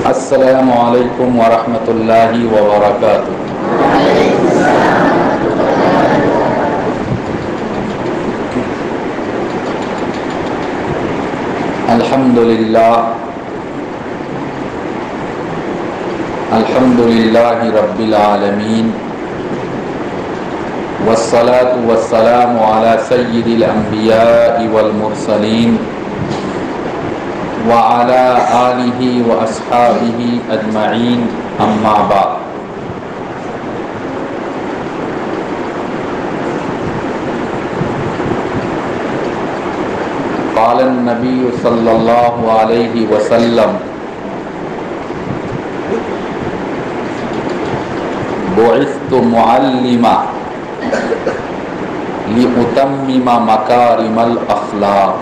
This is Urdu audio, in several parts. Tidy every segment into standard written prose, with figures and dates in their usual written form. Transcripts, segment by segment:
السلام علیکم ورحمۃ اللہ وبرکاتہ۔ الحمد للہ رب العالمین، والصلاة والسلام علی سید الانبیاء والمرسلین وعلی آلہ واصحابہ اجمعین، اما بعد۔ قال النبی صلی اللہ علیہ وسلم: بعثت معلما لأتمم مکارم الاخلاق۔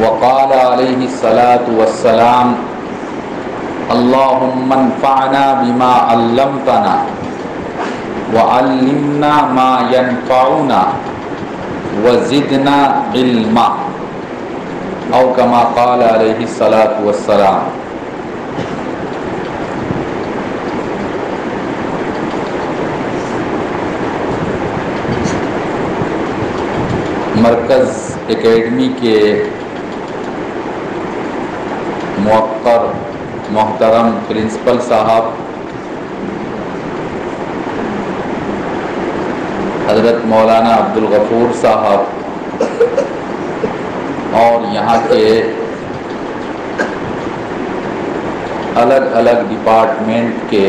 وقال علیہ الصلاة والسلام: اللہم انفعنا بما علمتنا وعلمنا ما ينفعنا وزدنا علما، او کما قال علیہ الصلاة والسلام۔ مرکز اکیڈمی کے موقر محترم پرنسپل صاحب حضرت مولانا عبدالغفور صاحب اور یہاں کے الگ الگ ڈپارٹمنٹ کے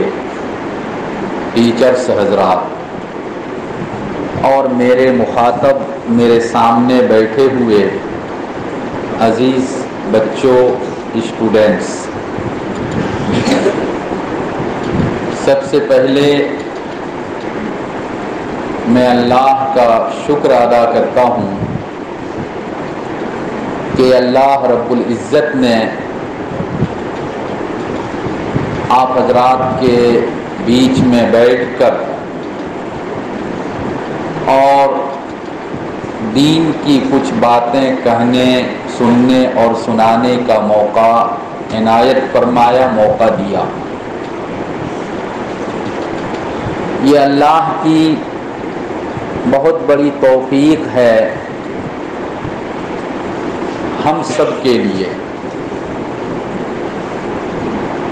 ٹیچرز حضرات اور میرے مخاطب میرے سامنے بیٹھے ہوئے عزیز بچوں، اسٹوڈنٹس، سب سے پہلے میں اللہ کا شکر ادا کرتا ہوں کہ اللہ رب العزت نے آپ حضرات کے بیچ میں بیٹھ کر اور دین کی کچھ باتیں کہنے، سننے اور سنانے کا موقع عنایت فرمایا، موقع دیا۔ یہ اللہ کی بہت بڑی توفیق ہے ہم سب کے لیے،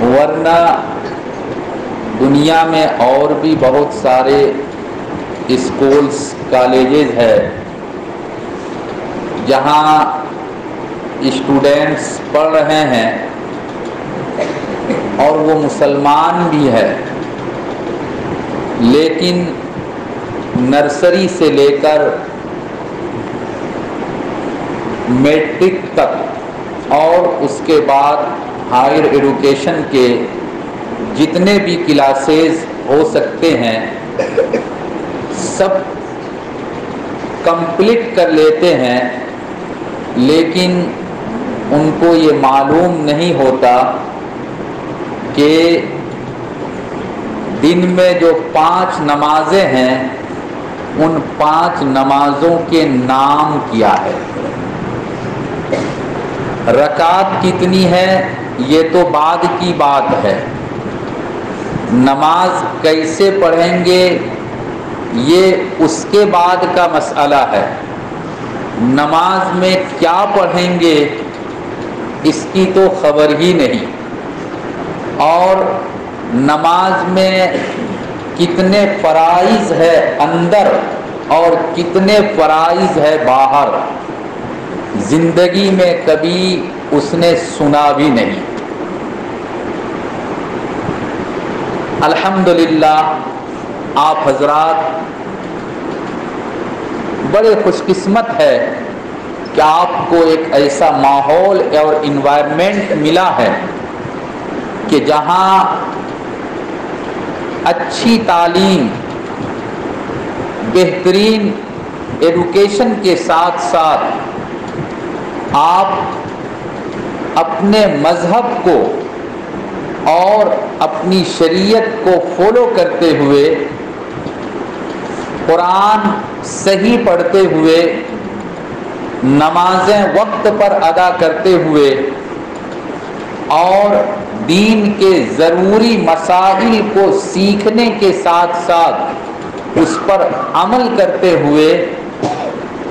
ورنہ دنیا میں اور بھی بہت سارے اسکولز، کالجز ہے جہاں اسٹوڈنٹس پڑھ رہے ہیں اور وہ مسلمان بھی ہے، لیکن نرسری سے لے کر میٹرک تک اور اس کے بعد ہائر ایڈوکیشن کے جتنے بھی کلاسز ہو سکتے ہیں سب کمپلیٹ کر لیتے ہیں، لیکن ان کو یہ معلوم نہیں ہوتا کہ دن میں جو 5 نمازیں ہیں ان 5 نمازوں کے نام کیا ہے، رکعت کتنی ہے یہ تو بعد کی بات ہے، نماز کیسے پڑھیں گے یہ اس کے بعد کا مسئلہ ہے، نماز میں کیا پڑھیں گے اس کی تو خبر ہی نہیں، اور نماز میں کتنے فرائض ہے اندر اور کتنے فرائض ہے باہر، زندگی میں کبھی اس نے سنا بھی نہیں۔ الحمدللہ آپ حضرات بڑے خوش قسمت ہے کہ آپ کو ایک ایسا ماحول اور انوائرمنٹ ملا ہے کہ جہاں اچھی تعلیم، بہترین ایڈوکیشن کے ساتھ ساتھ آپ اپنے مذہب کو اور اپنی شریعت کو فالو کرتے ہوئے، قرآن صحیح پڑھتے ہوئے نمازیں وقت پر ادا کرتے ہوئے اور دین کے ضروری مسائل کو سیکھنے کے ساتھ ساتھ اس پر عمل کرتے ہوئے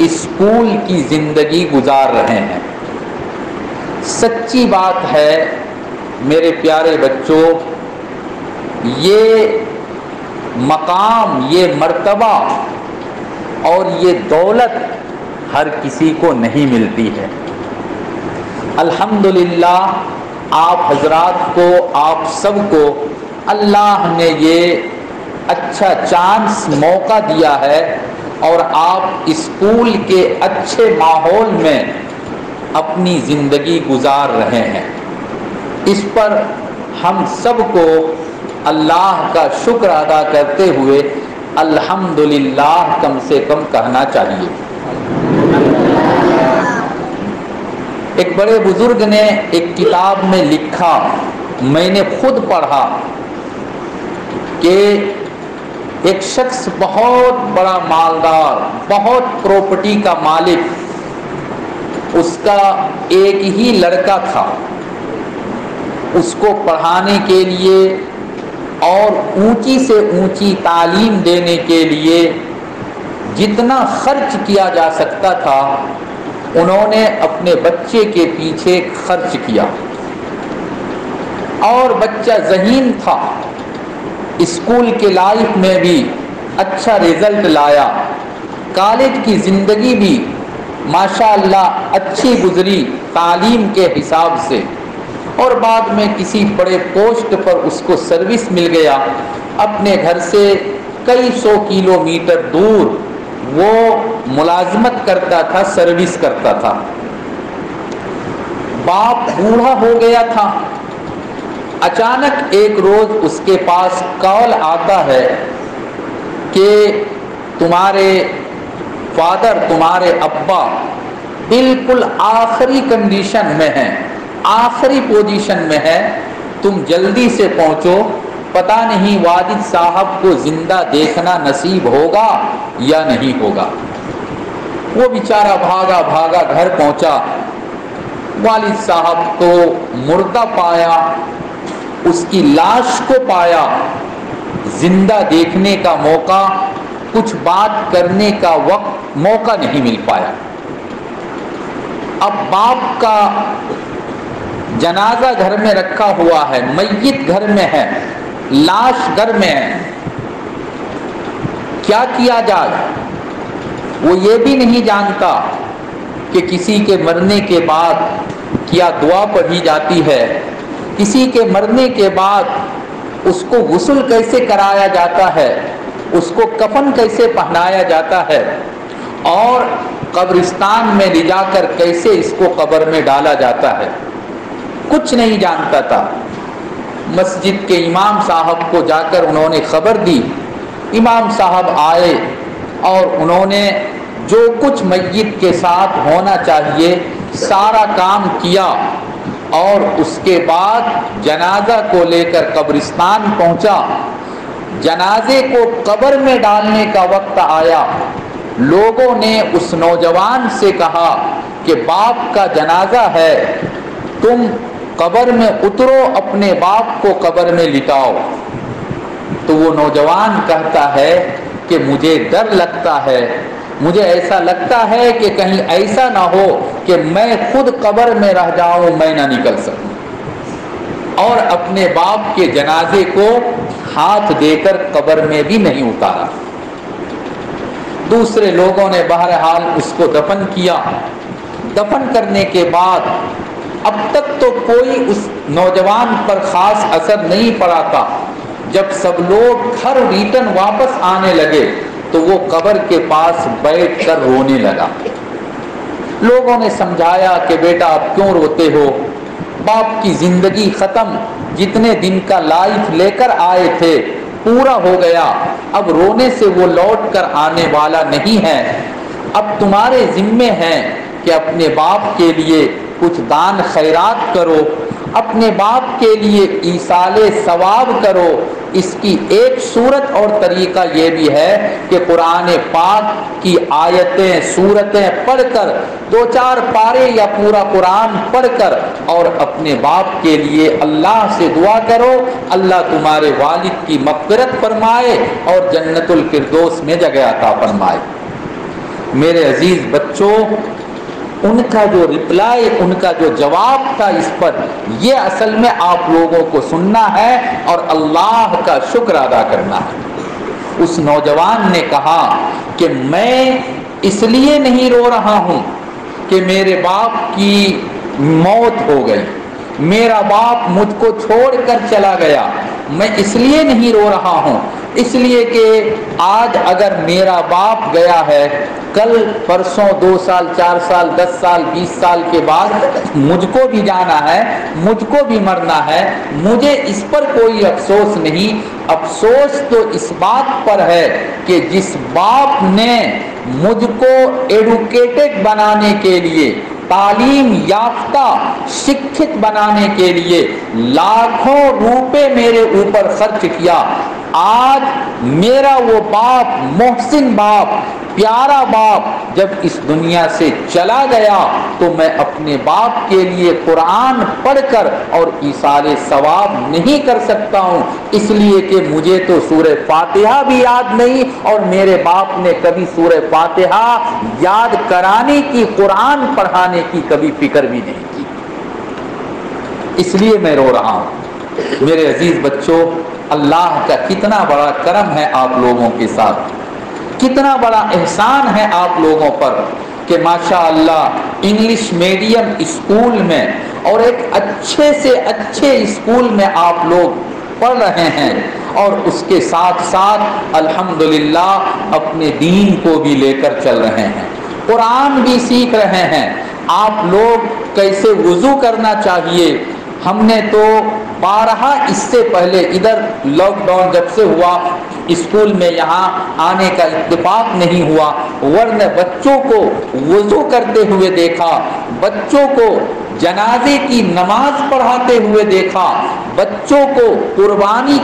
اسکول کی زندگی گزار رہے ہیں۔ سچی بات ہے میرے پیارے بچوں، یہ مقام، یہ مرتبہ اور یہ دولت ہر کسی کو نہیں ملتی ہے۔ الحمدللہ آپ حضرات کو، آپ سب کو اللہ نے یہ اچھا چانس، موقع دیا ہے اور آپ اسکول کے اچھے ماحول میں اپنی زندگی گزار رہے ہیں۔ اس پر ہم سب کو اللہ کا شکر ادا کرتے ہوئے الحمدللہ کم سے کم کہنا چاہیے۔ ایک بڑے بزرگ نے ایک کتاب میں لکھا، میں نے خود پڑھا، کہ ایک شخص بہت بڑا مالدار، بہت پراپرٹی کا مالک، اس کا ایک ہی لڑکا تھا۔ اس کو پڑھانے کے لیے اور اونچی سے اونچی تعلیم دینے کے لیے جتنا خرچ کیا جا سکتا تھا انہوں نے اپنے بچے کے پیچھے خرچ کیا، اور بچہ ذہین تھا، اسکول کے لائف میں بھی اچھا رزلٹ لایا، کالج کی زندگی بھی ماشاءاللہ اچھی گزری تعلیم کے حساب سے، اور بعد میں کسی بڑے پوسٹ پر اس کو سروس مل گیا۔ اپنے گھر سے کئی سو کلومیٹر دور وہ ملازمت کرتا تھا، سروس کرتا تھا۔ باپ بوڑھا ہو گیا تھا۔ اچانک ایک روز اس کے پاس کال آتا ہے کہ تمہارے فادر، تمہارے ابا بالکل آخری کنڈیشن میں ہیں، آخری پوزیشن میں ہے، تم جلدی سے پہنچو، پتہ نہیں والد صاحب کو زندہ دیکھنا نصیب ہوگا یا نہیں ہوگا۔ وہ بیچارہ بھاگا بھاگا گھر پہنچا، والد صاحب کو مردہ پایا، اس کی لاش کو پایا، زندہ دیکھنے کا موقع، کچھ بات کرنے کا وقت، موقع نہیں مل پایا۔ اب باپ کا جنازہ گھر میں رکھا ہوا ہے، میت گھر میں ہے، لاش گھر میں ہے، کیا کیا جائے؟ وہ یہ بھی نہیں جانتا کہ کسی کے مرنے کے بعد کیا دعا پڑھی جاتی ہے، کسی کے مرنے کے بعد اس کو غسل کیسے کرایا جاتا ہے، اس کو کفن کیسے پہنایا جاتا ہے، اور قبرستان میں لے جا کر کیسے اس کو قبر میں ڈالا جاتا ہے، کچھ نہیں جانتا تھا۔ مسجد کے امام صاحب کو جا کر انہوں نے خبر دی، امام صاحب آئے اور انہوں نے جو کچھ میت کے ساتھ ہونا چاہیے سارا کام کیا، اور اس کے بعد جنازہ کو لے کر قبرستان پہنچا۔ جنازے کو قبر میں ڈالنے کا وقت آیا، لوگوں نے اس نوجوان سے کہا کہ باپ کا جنازہ ہے، تم قبر میں اترو، اپنے باپ کو قبر میں لٹاؤ۔ تو وہ نوجوان کہتا ہے کہ مجھے ڈر لگتا ہے، مجھے ایسا لگتا ہے کہ کہیں ایسا نہ ہو کہ میں خود قبر میں رہ جاؤں، میں نہ نکل سکوں، اور اپنے باپ کے جنازے کو ہاتھ دے کر قبر میں بھی نہیں اتارا۔ دوسرے لوگوں نے بہرحال اس کو دفن کیا۔ دفن کرنے کے بعد اب تک تو کوئی اس نوجوان پر خاص اثر نہیں پڑا تھا۔ جب سب لوگ گھر ریٹرن واپس آنے لگے تو وہ قبر کے پاس بیٹھ کر رونے لگا۔ لوگوں نے سمجھایا کہ بیٹا آپ کیوں روتے ہو، باپ کی زندگی ختم، جتنے دن کا لائف لے کر آئے تھے پورا ہو گیا، اب رونے سے وہ لوٹ کر آنے والا نہیں ہے، اب تمہارے ذمے ہیں کہ اپنے باپ کے لیے کچھ دان خیرات کرو، اپنے باپ کے لیے ایصال ثواب کرو۔ اس کی ایک صورت اور طریقہ یہ بھی ہے کہ قرآن پاک کی آیتیں سورتیں پڑھ کر 2-4 پارے یا پورا قرآن پڑھ کر اور اپنے باپ کے لیے اللہ سے دعا کرو، اللہ تمہارے والد کی مغفرت فرمائے اور جنت الفردوس میں جگہ عطا فرمائے۔ میرے عزیز بچوں، ان کا جو رپلائی، ان کا جو جواب تھا اس پر، یہ اصل میں آپ لوگوں کو سننا ہے اور اللہ کا شکر ادا کرنا ہے۔ اس نوجوان نے کہا کہ میں اس لیے نہیں رو رہا ہوں کہ میرے باپ کی موت ہو گئی، میرا باپ مجھ کو چھوڑ کر چلا گیا، میں اس لیے نہیں رو رہا ہوں، اس لیے کہ آج اگر میرا باپ گیا ہے، کل پرسوں 2 سال 4 سال 10 سال 20 سال کے بعد مجھ کو بھی جانا ہے، مجھ کو بھی مرنا ہے، مجھے اس پر کوئی افسوس نہیں۔ افسوس تو اس بات پر ہے کہ جس باپ نے مجھ کو ایڈوکیٹڈ بنانے کے لیے، تعلیم یافتہ شکھت بنانے کے لیے لاکھوں روپے میرے اوپر خرچ کیا، آج میرا وہ باپ، محسن باپ، پیارا باپ جب اس دنیا سے چلا گیا تو میں اپنے باپ کے لیے قرآن پڑھ کر اور ایصال ثواب نہیں کر سکتا ہوں، اس لیے کہ مجھے تو سورہ فاتحہ بھی یاد نہیں اور میرے باپ نے کبھی سورہ فاتحہ یاد کرانے کی، قرآن پڑھانے کی کبھی فکر بھی نہیں کی، اس لیے میں رو رہا ہوں۔ میرے عزیز بچوں، اللہ کا کتنا بڑا کرم ہے آپ لوگوں کے ساتھ، کتنا بڑا احسان ہے آپ لوگوں پر کہ ماشاءاللہ انگلش میڈیم اسکول میں اور ایک اچھے سے اچھے اسکول میں آپ لوگ پڑھ رہے ہیں اور اس کے ساتھ ساتھ الحمدللہ اپنے دین کو بھی لے کر چل رہے ہیں، قرآن بھی سیکھ رہے ہیں۔ آپ لوگ کیسے وضو کرنا چاہیے، ہم نے تو بارہا اس سے پہلے ادھر لاک ڈاؤن جب سے ہوا اسکول میں یہاں آنے کا اتفاق نہیں ہوا، ورنہ بچوں کو وضو کرتے ہوئے دیکھا، بچوں کو جنازے کی نماز پڑھاتے ہوئے دیکھا، بچوں کو قربانی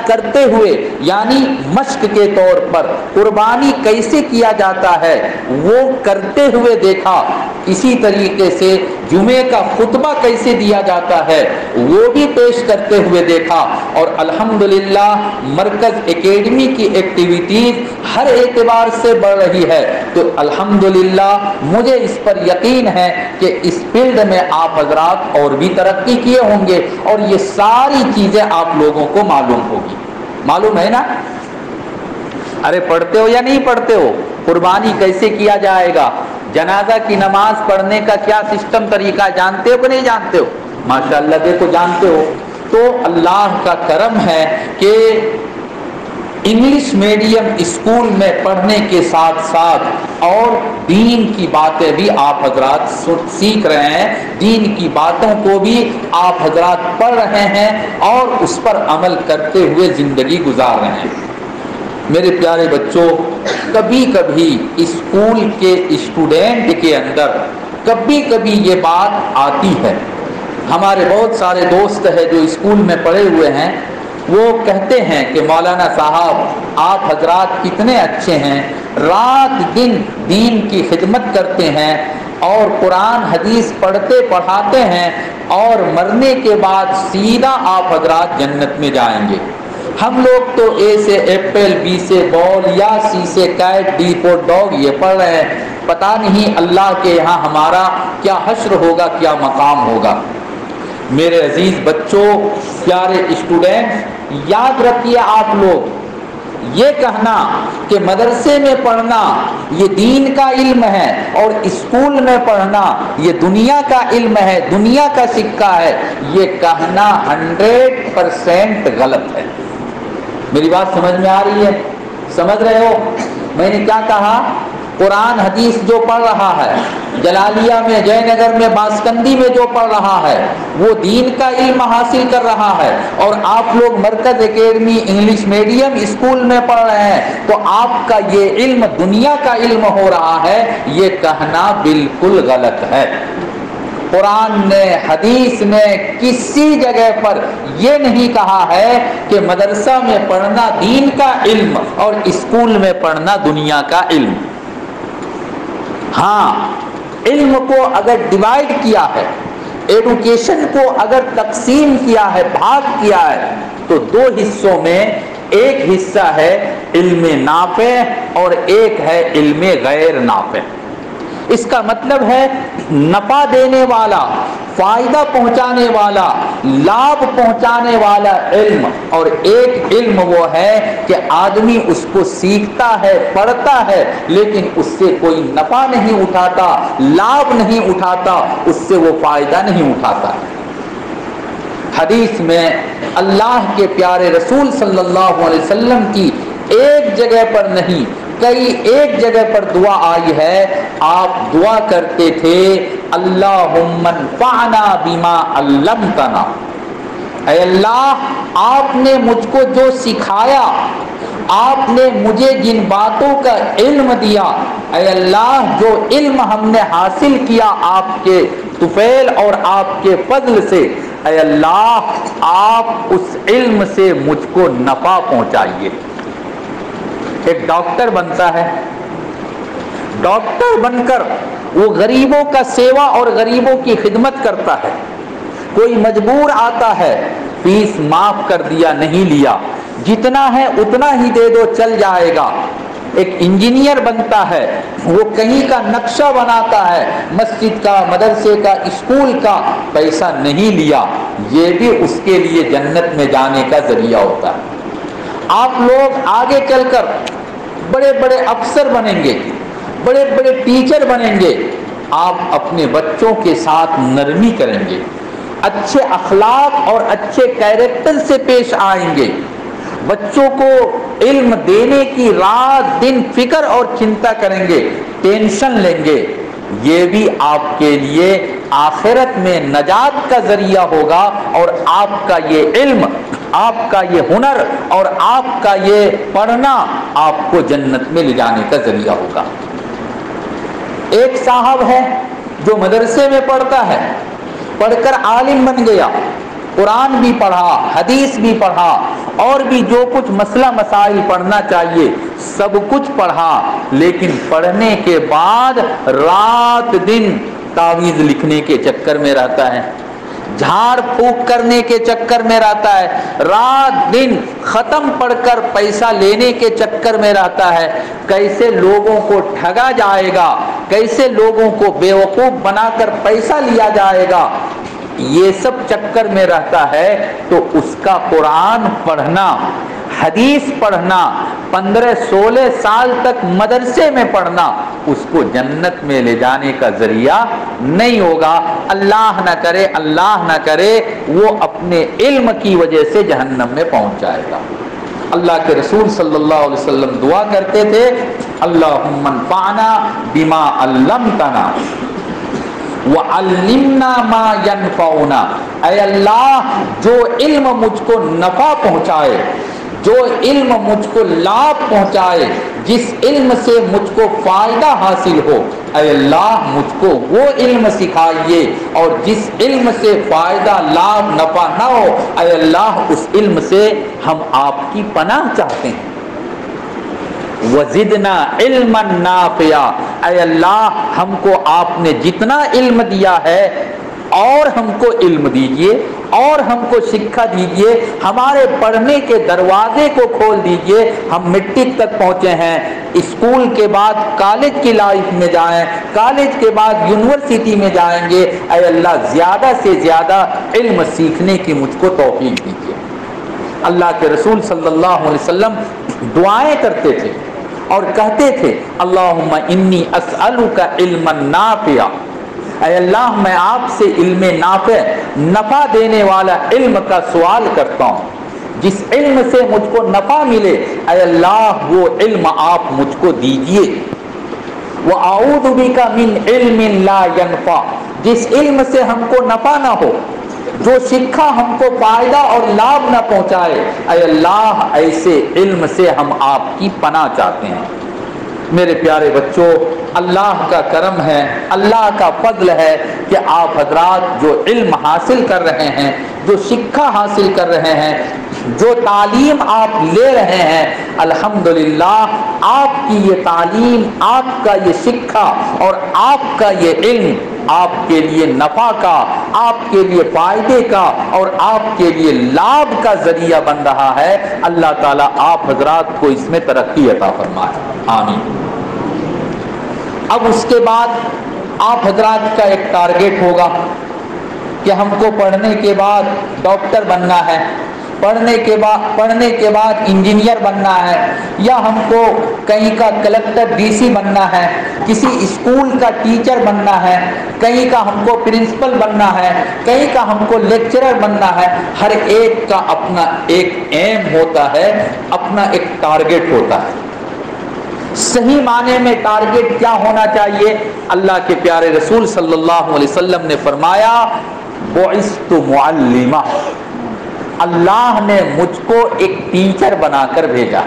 کرتے ہوئے یعنی مشق کے طور پر قربانی کیسے کیا جاتا ہے وہ کرتے ہوئے دیکھا، اسی طریقے سے جمعے کا خطبہ کیسے دیا جاتا ہے وہ بھی پیش کرتے ہوئے دیکھا، اور الحمدللہ مرکز اکیڈمی کی ایکٹیویٹیز ہر اعتبار سے بڑھ رہی ہے، تو الحمدللہ مجھے اس پر یقین ہے کہ اس فیلڈ میں آپ حضرات اور بھی ترقی کیے ہوں گے اور یہ ساری چیزیں آپ لوگوں کو معلوم ہوگی، معلوم ہے نا؟ ارے پڑھتے ہو یا نہیں پڑھتے ہو؟ قربانی کیسے کیا جائے گا، جنازہ کی نماز پڑھنے کا کیا سسٹم طریقہ جانتے ہو کہ نہیں جانتے ہو؟ ماشاءاللہ دیکھو جانتے ہو۔ تو اللہ کا کرم ہے کہ انگلش میڈیم اسکول میں پڑھنے کے ساتھ ساتھ اور دین کی باتیں بھی آپ حضرات سیکھ رہے ہیں، دین کی باتوں کو بھی آپ حضرات پڑھ رہے ہیں اور اس پر عمل کرتے ہوئے زندگی گزار رہے ہیں۔ میرے پیارے بچوں، کبھی کبھی اسکول کے اسٹوڈنٹ کے اندر کبھی کبھی یہ بات آتی ہے، ہمارے بہت سارے دوست ہیں جو اسکول میں پڑھے ہوئے ہیں، وہ کہتے ہیں کہ مولانا صاحب آپ حضرات کتنے اچھے ہیں، رات دن دین کی خدمت کرتے ہیں اور قرآن حدیث پڑھتے پڑھاتے ہیں اور مرنے کے بعد سیدھا آپ حضرات جنت میں جائیں گے۔ ہم لوگ تو اے سے ایپل، بی سے بال، یا سی سے کیٹ، ڈی فور ڈاگ یہ پڑھ رہے ہیں، پتہ نہیں اللہ کے یہاں ہمارا کیا حشر ہوگا، کیا مقام ہوگا۔ میرے عزیز بچوں، پیارے اسٹوڈنٹ، یاد رکھیے آپ لوگ، یہ کہنا کہ مدرسے میں پڑھنا یہ دین کا علم ہے اور اسکول میں پڑھنا یہ دنیا کا علم ہے، دنیا کا سکہ ہے، یہ کہنا 100% غلط ہے۔ میری بات سمجھ میں آ رہی ہے؟ سمجھ رہے ہو میں نے کیا کہا؟ قرآن حدیث جو پڑھ رہا ہے، جلالیہ میں، جے نگر میں، باسکندی میں جو پڑھ رہا ہے وہ دین کا علم حاصل کر رہا ہے، اور آپ لوگ مرکز اکیڈمی انگلش میڈیم اسکول میں پڑھ رہے ہیں تو آپ کا یہ علم دنیا کا علم ہو رہا ہے، یہ کہنا بالکل غلط ہے۔ قرآن نے حدیث نے کسی جگہ پر یہ نہیں کہا ہے کہ مدرسہ میں پڑھنا دین کا علم اور اسکول میں پڑھنا دنیا کا علم۔ ہاں، علم کو اگر ڈیوائیڈ کیا ہے، ایڈوکیشن کو اگر تقسیم کیا ہے، بھاگ کیا ہے، تو دو حصوں میں ایک حصہ ہے علم نافع اور ایک ہے علم غیر نافع۔ اس کا مطلب ہے نفع دینے والا، فائدہ پہنچانے والا، لابھ پہنچانے والا علم، اور ایک علم وہ ہے کہ آدمی اس کو سیکھتا ہے، پڑھتا ہے، لیکن اس سے کوئی نفع نہیں اٹھاتا، لابھ نہیں اٹھاتا، اس سے وہ فائدہ نہیں اٹھاتا۔ حدیث میں اللہ کے پیارے رسول صلی اللہ علیہ وسلم کی ایک جگہ پر نہیں، کئی ایک جگہ پر دعا آئی ہے۔ آپ دعا کرتے تھے اللہم انفعنا بما علمتنا، اے اللہ آپ نے مجھ کو جو سکھایا، آپ نے مجھے جن باتوں کا علم دیا، اے اللہ جو علم ہم نے حاصل کیا آپ کے طفیل اور آپ کے فضل سے، اے اللہ آپ اس علم سے مجھ کو نفع پہنچائیے۔ ایک ڈاکٹر بنتا ہے، ڈاکٹر بن کر وہ غریبوں کا سیوا اور غریبوں کی خدمت کرتا ہے۔ کوئی مجبور آتا ہے، فیس معاف کر دیا، نہیں لیا، جتنا ہے اتنا ہی دے دو، چل جائے گا۔ ایک انجینئر بنتا ہے، وہ کہیں کا نقشہ بناتا ہے، مسجد کا، مدرسے کا، اسکول کا، پیسہ نہیں لیا، یہ بھی اس کے لیے جنت میں جانے کا ذریعہ ہوتا ہے۔ آپ لوگ آگے چل کر بڑے بڑے افسر بنیں گے، بڑے بڑے ٹیچر بنیں گے، آپ اپنے بچوں کے ساتھ نرمی کریں گے، اچھے اخلاق اور اچھے کیریکٹر سے پیش آئیں گے، بچوں کو علم دینے کی رات دن فکر اور چنتا کریں گے، ٹینشن لیں گے۔ یہ بھی آپ کے لیے آخرت میں نجات کا ذریعہ ہوگا، اور آپ کا یہ علم، آپ کا یہ ہنر اور آپ کا یہ پڑھنا آپ کو جنت میں لے جانے کا ذریعہ ہوگا۔ ایک صاحب ہے جو مدرسے میں پڑھتا ہے، پڑھ کر عالم بن گیا، قرآن بھی پڑھا، حدیث بھی پڑھا، اور بھی جو کچھ مسئلہ مسائل پڑھنا چاہیے سب کچھ پڑھا، لیکن پڑھنے کے بعد رات دن تعویذ لکھنے کے چکر میں رہتا ہے، جھاڑ پھونک کرنے کے چکر میں رہتا ہے، رات دن ختم پڑھ کر پیسہ لینے کے چکر میں رہتا ہے۔ کیسے لوگوں کو ٹھگا جائے گا، کیسے لوگوں کو بیوقوف بنا کر پیسہ لیا جائے گا، یہ سب چکر میں رہتا ہے، تو اس کا قرآن پڑھنا، حدیث پڑھنا، 15-16 سال تک مدرسے میں پڑھنا اس کو جنت میں لے جانے کا ذریعہ نہیں ہوگا۔ اللہ نہ کرے، اللہ نہ کرے وہ اپنے علم کی وجہ سے جہنم میں پہنچ جائے گا۔ اللہ کے رسول صلی اللہ علیہ وسلم دعا کرتے تھے اللہم انفعنا بما علمتنا وعلمنا ما ينفعنا، اے اللہ جو علم مجھ کو نفع پہنچائے، جو علم مجھ کو لابھ پہنچائے، جس علم سے مجھ کو فائدہ حاصل ہو، اے اللہ مجھ کو وہ علم سکھائیے، اور جس علم سے فائدہ لابھ نفع نہ ہو، اے اللہ اس علم سے ہم آپ کی پناہ چاہتے ہیں۔ وزدنا علما نافعا، اے اللہ ہم کو آپ نے جتنا علم دیا ہے اور ہم کو علم دیجئے، اور ہم کو شکھا دیجئے، ہمارے پڑھنے کے دروازے کو کھول دیجئے۔ ہم میٹرک تک پہنچے ہیں، اسکول کے بعد کالج کی لائف میں جائیں، کالج کے بعد یونیورسٹی میں جائیں گے، اے اللہ زیادہ سے زیادہ علم سیکھنے کی مجھ کو توفیق دیجئے۔ اللہ کے رسول صلی اللہ علیہ وسلم دعائیں کرتے تھے اور کہتے تھے اللہم انی اسألک علما نافعا، اے اللہ میں آپ سے علم نافع، نفع دینے والا علم کا سوال کرتا ہوں، جس علم سے مجھ کو نفع ملے، اے اللہ وہ علم آپ مجھ کو دیجئے۔ وَأَعُوذُ بِكَ مِنْ عِلْمٍ لَا يَنْفَعُ، جس علم سے ہم کو نفع نہ ہو، جو سکھا ہم کو فائدہ اور لابھ نہ پہنچائے، اے اللہ ایسے علم سے ہم آپ کی پناہ چاہتے ہیں۔ میرے پیارے بچوں، اللہ کا کرم ہے، اللہ کا فضل ہے کہ آپ حضرات جو علم حاصل کر رہے ہیں، جو شکھا حاصل کر رہے ہیں، جو تعلیم آپ لے رہے ہیں، الحمدللہ آپ کی یہ تعلیم، آپ کا یہ شکھا اور آپ کا یہ علم آپ کے لیے نفع کا، آپ کے لیے فائدے کا اور آپ کے لیے لابھ کا ذریعہ بن رہا ہے۔ اللہ تعالیٰ آپ حضرات کو اس میں ترقی عطا فرمائے، آمین۔ اب اس کے بعد آپ حضرات کا ایک ٹارگٹ ہوگا کہ ہم کو پڑھنے کے بعد ڈاکٹر بننا ہے، پڑھنے کے بعد انجینئر بننا ہے، یا ہم کو کہیں کا کلکٹر ڈی سی بننا ہے، کسی اسکول کا ٹیچر بننا ہے، کہیں کا ہم کو پرنسپل بننا ہے، کہیں کا ہم کو لیکچرر بننا ہے۔ ہر ایک کا اپنا ایک ایم ہوتا ہے، اپنا ایک ٹارگٹ ہوتا ہے۔ صحیح معنی میں ٹارگٹ کیا ہونا چاہیے؟ اللہ کے پیارے رسول صلی اللہ علیہ وسلم نے فرمایا بعثت معلما، اللہ نے مجھ کو ایک ٹیچر بنا کر بھیجا،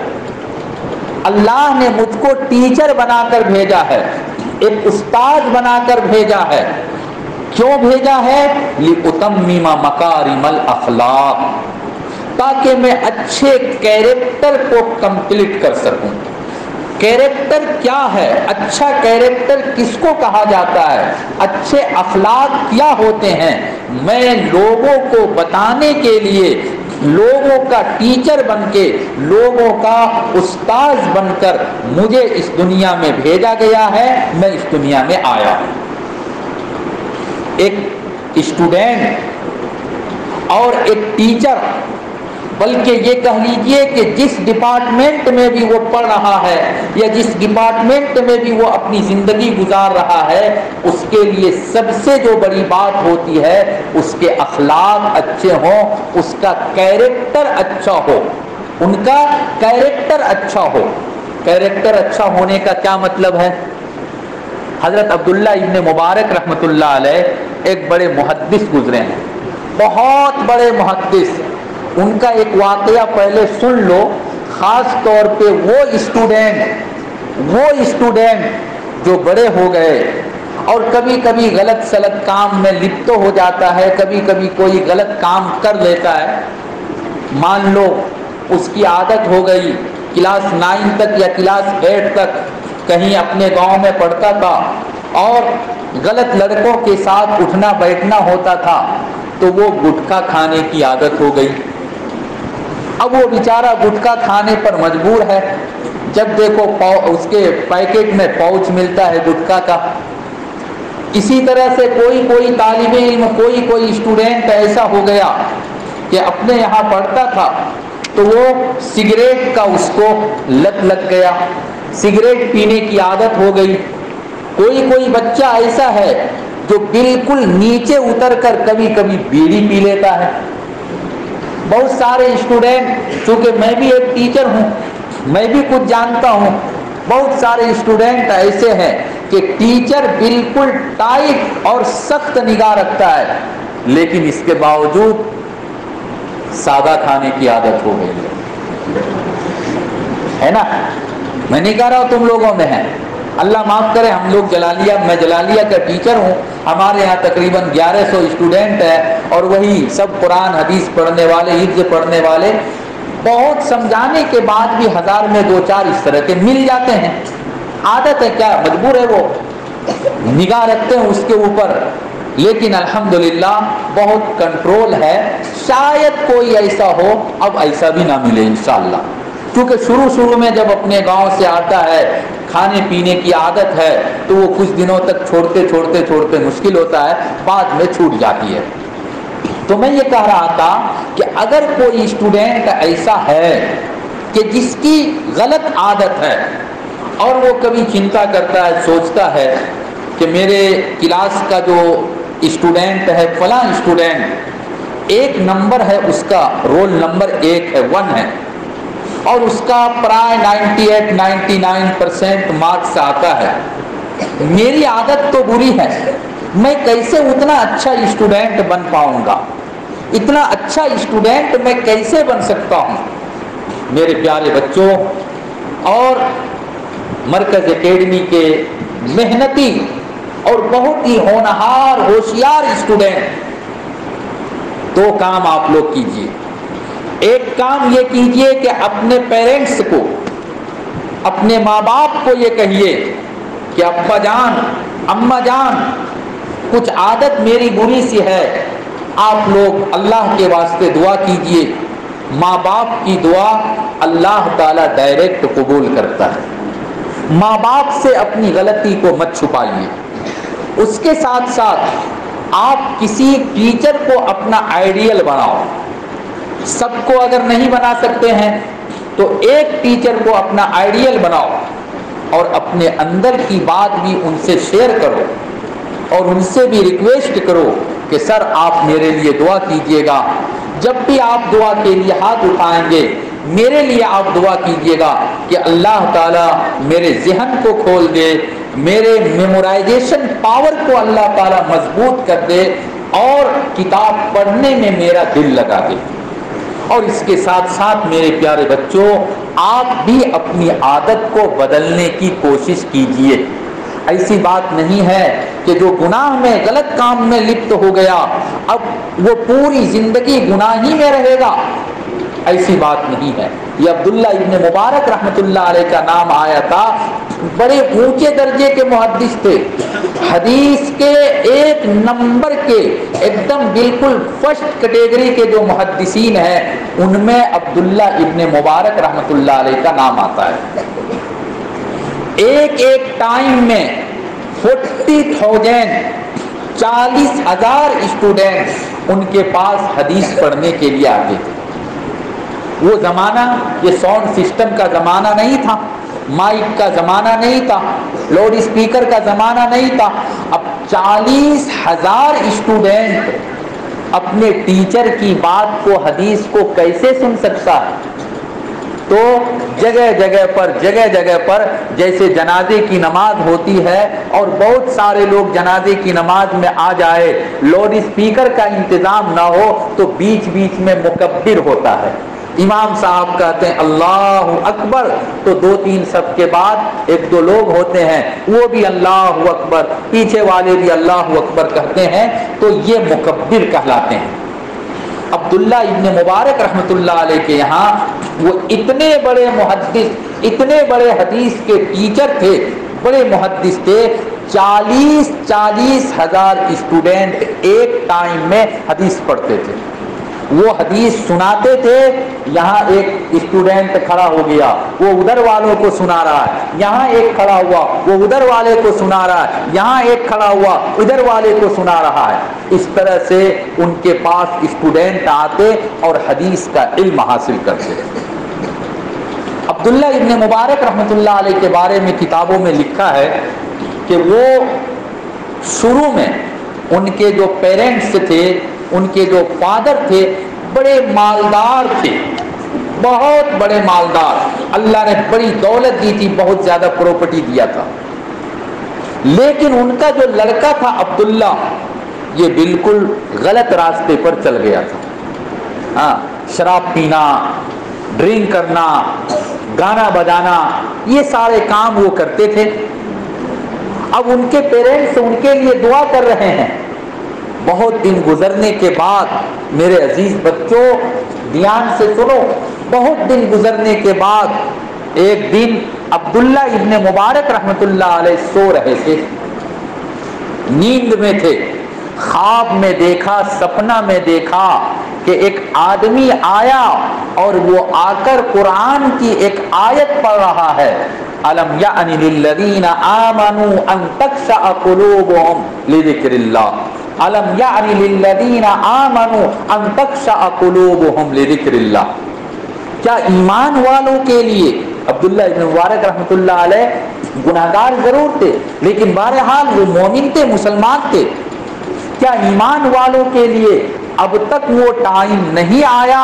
اللہ نے مجھ کو ٹیچر بنا کر بھیجا ہے، ایک استاد بنا کر بھیجا ہے۔ کیوں بھیجا ہے؟ لِأُتَمِّمَ مَكَارِمَ الْأَخْلَاقِ، تاکہ میں اچھے کیریکٹر کو کمپلیٹ کر سکوں۔ کیریکٹر کیا ہے؟ اچھا کیریکٹر کس کو کہا جاتا ہے؟ اچھے اخلاق کیا ہوتے ہیں؟ میں لوگوں کو بتانے کے لیے، لوگوں کا ٹیچر بن کے، لوگوں کا استاذ بن کر مجھے اس دنیا میں بھیجا گیا ہے، میں اس دنیا میں آیا ہوں۔ ایک اسٹوڈنٹ اور ایک ٹیچر، بلکہ یہ کہہ لیجئے کہ جس ڈپارٹمنٹ میں بھی وہ پڑھ رہا ہے یا جس ڈپارٹمنٹ میں بھی وہ اپنی زندگی گزار رہا ہے، اس کے لیے سب سے جو بڑی بات ہوتی ہے اس کے اخلاق اچھے ہوں، اس کا کیریکٹر اچھا ہو، ان کا کیریکٹر اچھا ہو۔ کیریکٹر اچھا ہونے کا کیا مطلب ہے؟ حضرت عبداللہ ابن مبارک رحمۃ اللہ علیہ ایک بڑے محدث گزرے ہیں، بہت بڑے محدث۔ ان کا ایک واقعہ پہلے سن لو، خاص طور پہ وہ اسٹوڈنٹ جو بڑے ہو گئے اور کبھی کبھی غلط سلط کام میں لپت ہو جاتا ہے، کبھی کبھی کوئی غلط کام کر لیتا ہے۔ مان لو اس کی عادت ہو گئی، کلاس 9 تک یا کلاس 8 تک کہیں اپنے گاؤں میں پڑھتا تھا اور غلط لڑکوں کے ساتھ اٹھنا بیٹھنا ہوتا تھا، تو وہ گٹکا کھانے کی عادت ہو گئی۔ اب وہ بیچارہ گٹکا کھانے پر مجبور ہے، جب دیکھو اس کے پیکٹ میں پاؤچ ملتا ہے گٹکا کا۔ اسی طرح سے کوئی طالب علم، کوئی اسٹوڈنٹ ایسا ہو گیا کہ اپنے یہاں پڑھتا تھا تو وہ سگریٹ کا اس کو لت لگ گیا، سگریٹ پینے کی عادت ہو گئی۔ کوئی بچہ ایسا ہے جو بالکل نیچے اتر کر کبھی کبھی بیڑی پی لیتا ہے۔ بہت سارے اسٹوڈنٹ، چونکہ میں بھی ایک ٹیچر ہوں، میں بھی کچھ جانتا ہوں، بہت سارے اسٹوڈنٹ ایسے ہیں کہ ٹیچر بالکل ٹائٹ اور سخت نگاہ رکھتا ہے، لیکن اس کے باوجود سادہ کھانے کی عادت ہو گئی ہے نا۔ میں نہیں کہہ رہا ہوں تم لوگوں میں ہے، اللہ معاف کرے، ہم لوگ جلالیہ، میں جلالیہ کا ٹیچر ہوں، ہمارے یہاں تقریباً 1100 اسٹوڈنٹ ہے، اور وہی سب قرآن حدیث پڑھنے والے، حفظ پڑھنے والے۔ بہت سمجھانے کے بعد بھی 1000 میں 2-4 اس طرح کے مل جاتے ہیں۔ عادت ہے، کیا مجبور ہے، وہ نگاہ رکھتے ہیں اس کے اوپر، لیکن الحمدللہ بہت کنٹرول ہے۔ شاید کوئی ایسا ہو، اب ایسا بھی نہ ملے انشاءاللہ، کیونکہ شروع میں جب اپنے گاؤں سے آتا ہے، کھانے پینے کی عادت ہے، تو وہ کچھ دنوں تک چھوڑتے مشکل ہوتا ہے، بعد میں چھوٹ جاتی ہے۔ تو میں یہ کہہ رہا تھا کہ اگر کوئی اسٹوڈنٹ ایسا ہے کہ جس کی غلط عادت ہے اور وہ کبھی چنتا کرتا ہے، سوچتا ہے کہ میرے کلاس کا جو اسٹوڈنٹ ہے، فلاں اسٹوڈنٹ 1 نمبر ہے، اس کا رول نمبر 1 ہے، 1 ہے، اور اس کا پرائے 98-99% مارکس آتا ہے، میری عادت تو بری ہے، میں کیسے اتنا اچھا اسٹوڈنٹ بن پاؤں گا؟ اتنا اچھا اسٹوڈنٹ میں کیسے بن سکتا ہوں؟ میرے پیارے بچوں، اور مرکز اکیڈمی کے محنتی اور بہت ہی ہونہار ہوشیار اسٹوڈنٹ، دو کام آپ لوگ کیجئے۔ ایک کام یہ کیجئے کہ اپنے پیرنٹس کو، اپنے ماں باپ کو یہ کہیے کہ ابا جان، اماں جان، کچھ عادت میری بری سی ہے، آپ لوگ اللہ کے واسطے دعا کیجئے۔ ماں باپ کی دعا اللہ تعالیٰ ڈائریکٹ قبول کرتا ہے۔ ماں باپ سے اپنی غلطی کو مت چھپائیے۔ اس کے ساتھ ساتھ آپ کسی ٹیچر کو اپنا آئیڈیل بناؤ۔ سب کو اگر نہیں بنا سکتے ہیں تو ایک ٹیچر کو اپنا آئیڈیل بناؤ اور اپنے اندر کی بات بھی ان سے شیئر کرو اور ان سے بھی ریکویسٹ کرو کہ سر آپ میرے لیے دعا کیجئے گا۔ جب بھی آپ دعا کے لیے ہاتھ اٹھائیں گے، میرے لیے آپ دعا کیجئے گا کہ اللہ تعالیٰ میرے ذہن کو کھول دے، میرے میمورائزیشن پاور کو اللہ تعالیٰ مضبوط کر دے اور کتاب پڑھنے میں میرا دل لگا دے۔ اور اس کے ساتھ ساتھ میرے پیارے بچوں، آپ بھی اپنی عادت کو بدلنے کی کوشش کیجئے۔ ایسی بات نہیں ہے کہ جو گناہ میں، غلط کام میں لپت ہو گیا اب وہ پوری زندگی گناہ ہی میں رہے گا، ایسی بات نہیں ہے۔ یہ عبداللہ ابن مبارک رحمۃ اللہ علیہ کا نام آیا تھا، بڑے اونچے درجے کے محدث تھے، حدیث کے ایک نمبر کے، ایک دم بالکل فرسٹ کیٹیگری کے جو محدثین ہیں ان میں عبداللہ ابن مبارک رحمۃ اللہ علیہ کا نام آتا ہے۔ ایک ایک ٹائم میں 40,000 40,000 اسٹوڈنٹ ان کے پاس حدیث پڑھنے کے لیے آتے تھے۔ وہ زمانہ یہ ساؤنڈ سسٹم کا زمانہ نہیں تھا، مائک کا زمانہ نہیں تھا، لاؤڈ اسپیکر کا زمانہ نہیں تھا۔ اب 40,000 اسٹوڈنٹ اپنے ٹیچر کی بات کو، حدیث کو کیسے سن سکتا ہے؟ تو جگہ جگہ پر جیسے جنازے کی نماز ہوتی ہے اور بہت سارے لوگ جنازے کی نماز میں آ جائے، لاؤڈ اسپیکر کا انتظام نہ ہو تو بیچ بیچ میں مکبر ہوتا ہے۔ امام صاحب کہتے ہیں اللہ اکبر تو 2-3 صف کے بعد 1-2 لوگ ہوتے ہیں وہ بھی اللہ اکبر، پیچھے والے بھی اللہ اکبر کہتے ہیں، تو یہ مکبر کہلاتے ہیں۔ عبداللہ ابن مبارک رحمۃ اللہ علیہ کے یہاں وہ اتنے بڑے محدث، اتنے بڑے حدیث کے ٹیچر تھے، بڑے محدث تھے، 40,000 اسٹوڈنٹ ایک ٹائم میں حدیث پڑھتے تھے۔ وہ حدیث سناتے تھے، یہاں ایک اسٹوڈنٹ کھڑا ہو گیا، وہ ادھر والوں کو سنا رہا ہے، یہاں ایک کھڑا ہوا وہ ادھر والے کو سنا رہا ہے، یہاں ایک کھڑا ہوا ادھر والے کو سنا رہا ہے۔ اس طرح سے ان کے پاس اسٹوڈنٹ آتے اور حدیث کا علم حاصل کرتے۔ عبداللہ ابن مبارک رحمۃ اللہ علیہ کے بارے میں کتابوں میں لکھا ہے کہ وہ شروع میں ان کے جو پیرنٹس تھے، ان کے جو فادر تھے، بڑے مالدار تھے، بہت بڑے مالدار، اللہ نے بڑی دولت دی تھی، بہت زیادہ پراپرٹی دیا تھا، لیکن ان کا جو لڑکا تھا عبداللہ یہ بالکل غلط راستے پر چل گیا تھا۔ شراب پینا، ڈرنک کرنا، گانا بجانا، یہ سارے کام وہ کرتے تھے۔ اب ان کے پیرنٹس ان کے لیے دعا کر رہے ہیں۔ بہت دن گزرنے کے بعد، میرے عزیز بچوں دھیان سے سنو، بہت دن گزرنے کے بعد ایک دن عبداللہ ابن مبارک رحمۃ اللہ علیہ سو رہے تھے، نیند میں تھے، خواب میں دیکھا، سپنا میں دیکھا کہ ایک آدمی آیا اور وہ آ کر قرآن کی ایک آیت پڑھ رہا ہے، أَلَمْ يَعْنِ لِلَّذِينَ آمَنُوا أَن تَخْشَعَ قُلُوبُهُمْ لِذِكْرِ اللَّهِ أَلَمْ يَعْنِ لِلَّذِينَ آمَنُوا أَن تَخْشَعَ قُلُوبُهُمْ لِذِكْرِ اللَّهِ، کیا ایمان والوں کے لیے، عبداللہ ابن مبارک رحمۃ اللہ علیہ گناہگار ضرور تھے لیکن بہرحال وہ مومن تھے، مسلمان تھے، کیا ایمان والوں کے لیے اب تک وہ ٹائم نہیں آیا،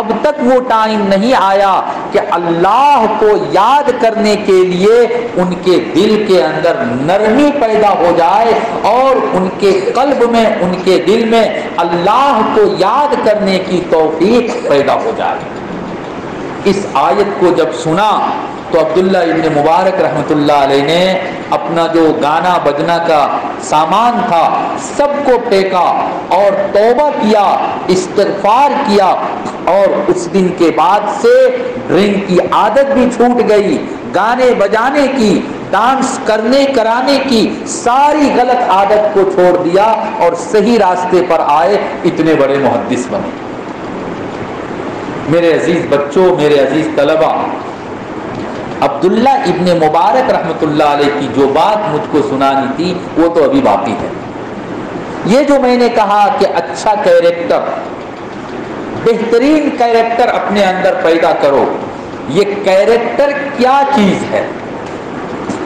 اب تک وہ ٹائم نہیں آیا کہ اللہ کو یاد کرنے کے لیے ان کے دل کے اندر نرمی پیدا ہو جائے اور ان کے قلب میں، ان کے دل میں اللہ کو یاد کرنے کی توفیق پیدا ہو جائے۔ اس آیت کو جب سنا تو عبداللہ ابن مبارک رحمۃ اللہ علیہ نے اپنا جو گانا بجنا کا سامان تھا سب کو پھینکا اور توبہ کیا، استغفار کیا، اور اس دن کے بعد سے ڈرنک کی عادت بھی چھوٹ گئی، گانے بجانے کی، ڈانس کرنے کرانے کی ساری غلط عادت کو چھوڑ دیا اور صحیح راستے پر آئے، اتنے بڑے محدث بنے۔ میرے عزیز بچوں، میرے عزیز طلبہ، عبداللہ ابن مبارک رحمۃ اللہ علیہ کی جو بات مجھ کو سنانی تھی وہ تو ابھی باقی ہے۔ یہ جو میں نے کہا کہ اچھا کیریکٹر، بہترین کیریکٹر اپنے اندر پیدا کرو، یہ کیریکٹر کیا چیز ہے؟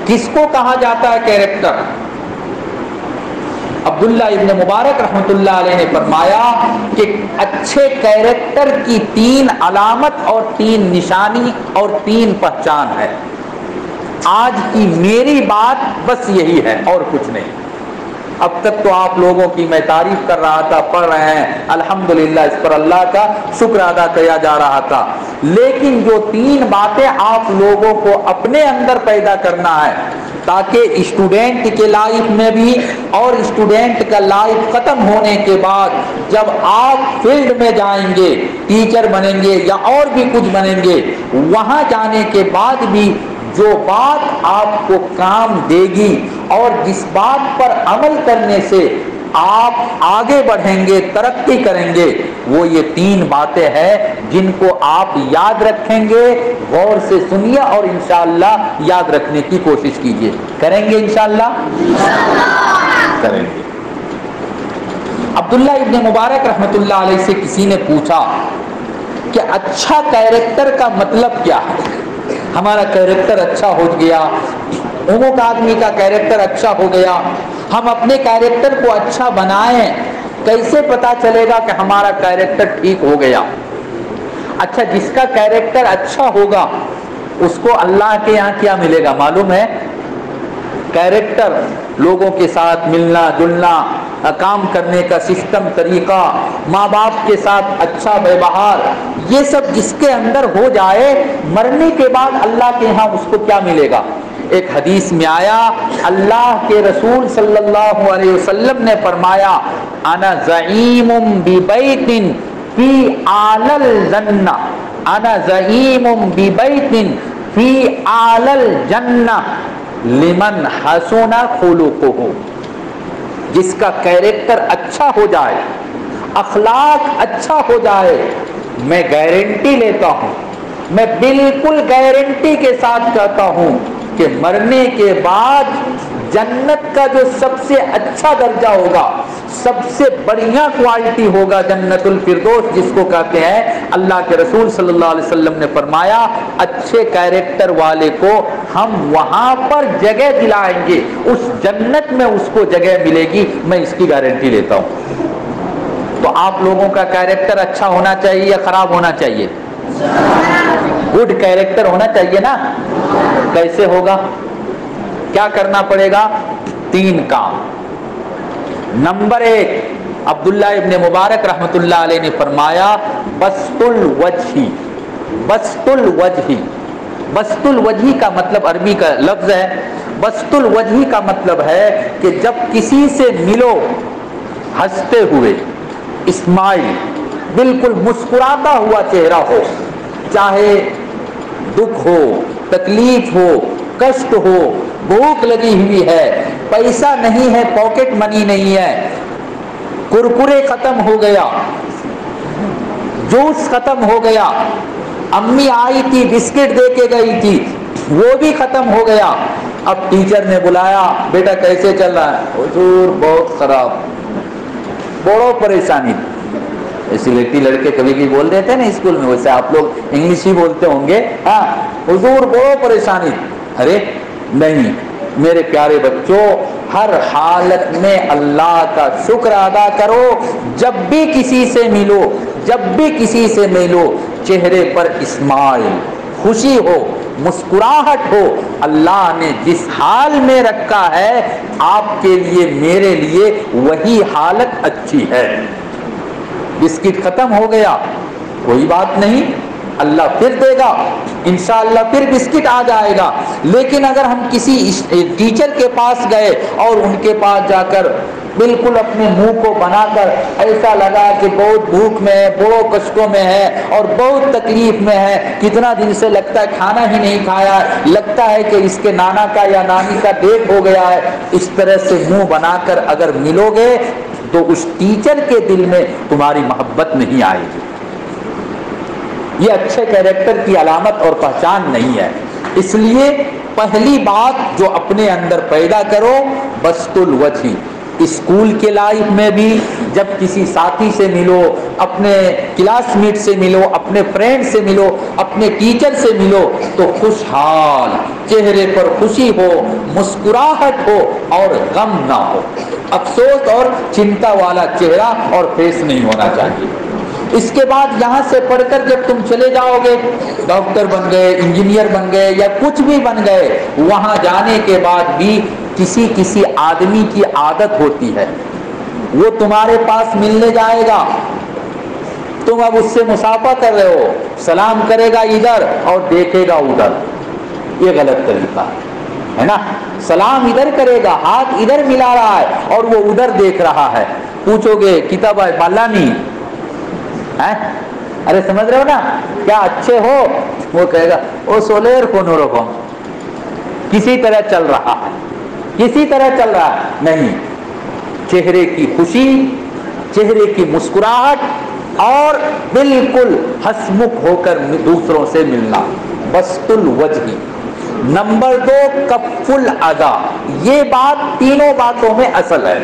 کس کو کہا جاتا ہے کیریکٹر؟ عبداللہ ابن مبارک رحمۃ اللہ علیہ نے فرمایا کہ اچھے کیریکٹر کی 3 علامت اور 3 نشانی اور 3 پہچان ہے۔ آج کی میری بات بس یہی ہے اور کچھ نہیں۔ اب تک تو آپ لوگوں کی میں تعریف کر رہا تھا، پڑھ رہے ہیں الحمدللہ، اس پر اللہ کا شکر ادا کیا جا رہا تھا، لیکن جو 3 باتیں آپ لوگوں کو اپنے اندر پیدا کرنا ہے تاکہ اسٹوڈنٹ کے لائف میں بھی اور اسٹوڈنٹ کا لائف ختم ہونے کے بعد جب آپ فیلڈ میں جائیں گے، ٹیچر بنیں گے یا اور بھی کچھ بنیں گے، وہاں جانے کے بعد بھی جو بات آپ کو کام دے گی اور جس بات پر عمل کرنے سے آپ آگے بڑھیں گے، ترقی کریں گے، وہ یہ 3 باتیں ہیں جن کو آپ یاد رکھیں گے۔ غور سے سنیے اور انشاءاللہ یاد رکھنے کی کوشش کیجیے۔ کریں گے انشاءاللہ؟ کریں گے۔ عبداللہ ابن مبارک رحمۃ اللہ علیہ سے کسی نے پوچھا کہ اچھا کیریکٹر کا مطلب کیا ہے؟ ہمارا کیریکٹر اچھا ہو گیا، اموک آدمی کا کیریکٹر اچھا ہو گیا، ہم اپنے کیریکٹر کو اچھا بنائیں، کیسے پتا چلے گا کہ ہمارا کیریکٹر ٹھیک ہو گیا؟ اچھا، جس کا کیریکٹر اچھا ہوگا اس کو اللہ کے یہاں کیا ملے گا معلوم ہے؟ کیریکٹر، لوگوں کے ساتھ ملنا جلنا، کام کرنے کا سسٹم طریقہ، ماں باپ کے ساتھ اچھا ویوہار، یہ سب جس کے اندر ہو جائے، مرنے کے بعد اللہ کے ہاں اس کو کیا ملے گا؟ ایک حدیث میں آیا، اللہ کے رسول صلی اللہ علیہ وسلم نے فرمایا، انا زعیم ببیت فی اعلی الجنہ، انا زعیم ببیت فی اعلی الجنہ لمن حسن خلقہ۔ جس کا کیریکٹر اچھا ہو جائے، اخلاق اچھا ہو جائے، میں گارنٹی لیتا ہوں، میں بالکل گارنٹی کے ساتھ کہتا ہوں کہ مرنے کے بعد جنت کا جو سب سے اچھا درجہ ہوگا، سب سے بڑھیا کوالٹی ہوگا، جنت الفردوس جس کو کہتے ہیں، اللہ کے رسول صلی اللہ علیہ وسلم نے فرمایا اچھے کیریکٹر والے کو ہم وہاں پر جگہ دلائیں گے، اس جنت میں اس کو جگہ ملے گی، میں اس کی گارنٹی لیتا ہوں۔ تو آپ لوگوں کا کیریکٹر اچھا ہونا چاہیے یا خراب ہونا چاہیے؟ گڈ کیریکٹر ہونا چاہیے نا؟ کیسے ہوگا؟ کیا کرنا پڑے گا؟ 3 کام۔ نمبر 1، عبداللہ ابن مبارک رحمۃ اللہ علیہ نے فرمایا بسط الوجہ، بسط الوجہ، بسط الوجہ کا مطلب عربی کا لفظ ہے، بسط الوجہ کا مطلب ہے کہ جب کسی سے ملو ہنستے ہوئے، اسمائل، بالکل مسکراتا ہوا چہرہ ہو، چاہے دکھ ہو، تکلیف ہو، کشٹ ہو، بھوک لگی ہوئی ہے، پیسہ نہیں ہے، پاکٹ منی نہیں ہے، کرکرے ختم ہو گیا، جوس ختم ہو گیا، امی آئی تھی بسکٹ دے کے گئی تھی وہ بھی ختم ہو گیا، اب ٹیچر نے بلایا، بیٹا کیسے چل رہا ہے؟ حضور بہت خراب، بڑو پریشانی۔ ایسی لڑکی لڑکے کبھی بھی بول دیتے ہیں نا اسکول میں، ویسے آپ لوگ انگلش ہی بولتے ہوں گے، ہاں حضور بڑو پریشانی۔ ارے نہیں میرے پیارے بچوں، ہر حالت میں اللہ کا شکر ادا کرو، جب بھی کسی سے ملو، جب بھی کسی سے ملو، چہرے پر اسمائل، خوشی ہو، مسکراہٹ ہو، اللہ نے جس حال میں رکھا ہے آپ کے لیے میرے لیے وہی حالت اچھی ہے۔ بسکٹ ختم ہو گیا کوئی بات نہیں، اللہ پھر دے گا، انشاءاللہ پھر بسکٹ آ جائے گا۔ لیکن اگر ہم کسی ٹیچر کے پاس گئے اور ان کے پاس جا کر بالکل اپنے منہ کو بنا کر ایسا لگا کہ بہت بھوک میں ہے، بہت کشٹوں میں ہے اور بہت تکلیف میں ہے، کتنا دن سے لگتا ہے کھانا ہی نہیں کھایا، لگتا ہے کہ اس کے نانا کا یا نانی کا ڈیتھ ہو گیا ہے، اس طرح سے منہ بنا کر اگر ملو گے تو اس ٹیچر کے دل میں تمہاری محبت نہیں آئے گی۔ یہ اچھے کیریکٹر کی علامت اور پہچان نہیں ہے۔ اس لیے پہلی بات جو اپنے اندر پیدا کرو بسط الوجہ، اسکول کے لائف میں بھی جب کسی ساتھی سے ملو، اپنے کلاس میٹ سے ملو، اپنے فرینڈ سے ملو، اپنے ٹیچر سے ملو تو خوشحال چہرے پر خوشی ہو، مسکراہٹ ہو اور غم نہ ہو، افسوس اور چنتا والا چہرہ اور فیس نہیں ہونا چاہیے۔ اس کے بعد یہاں سے پڑھ کر جب تم چلے جاؤ گے، ڈاکٹر بن گئے، انجینئر بن گئے یا کچھ بھی بن گئے، وہاں جانے کے بعد بھی کسی آدمی کی عادت ہوتی ہے، وہ تمہارے پاس ملنے جائے گا، تم اب اس سے مصافحہ کر رہے ہو، سلام کرے گا ادھر اور دیکھے گا ادھر، یہ غلط طریقہ ہے نا۔ سلام ادھر کرے گا، ہاتھ ادھر ملا رہا ہے اور وہ ادھر دیکھ رہا ہے، پوچھو گے کتاب ہے بالانی، ارے سمجھ رہے ہو نا، کیا اچھے ہو؟ وہ کہے گا او سولیر کونو رکھو، کسی طرح چل رہا ہے، کسی طرح چل رہا ہے، نہیں، چہرے کی خوشی، چہرے کی مسکراہٹ اور بالکل ہنسمکھ ہو کر دوسروں سے ملنا، بسط الوجہ۔ نمبر 2 کف الاذی، یہ بات تینوں باتوں میں اصل ہے۔